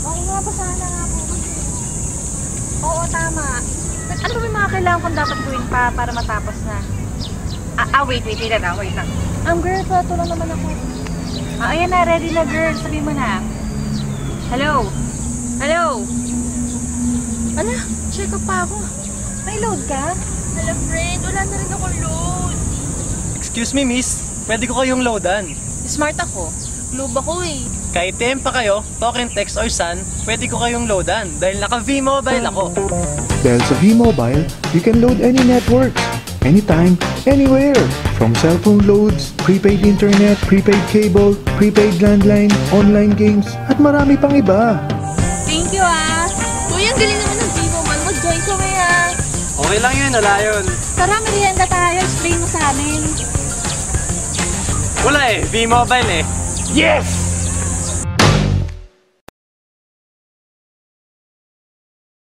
Oo nga, basahan na nga po. Oo, tama. Ano ba yung mga kailangan kong dapat gawin pa para matapos na? Wait lang. Girl, plato lang naman ako. Ayan na, ready na girl. Sabi mo na. Hello? Hello? Ala, check up pa ako. May load ka? Hala, friend, wala na rin akong load. Excuse me, miss. Pwede ko kayong loadan. Smart ako. Loob ako eh. Kahit TM pa kayo, token, text, or SAN, pwede ko kayong loadan dahil naka V-Mobile ako. Dahil sa V-Mobile, you can load any network, anytime, anywhere. From cellphone loads, prepaid internet, prepaid cable, prepaid landline, online games, at marami pang iba. Thank you ah. Uy, ang galing naman ng Vivo man. Mag-join kami ah. Okay lang yun, wala yun. Tara, merienda tayo. Explain mo sa amin. Wala eh, V-Mobile eh. Yes!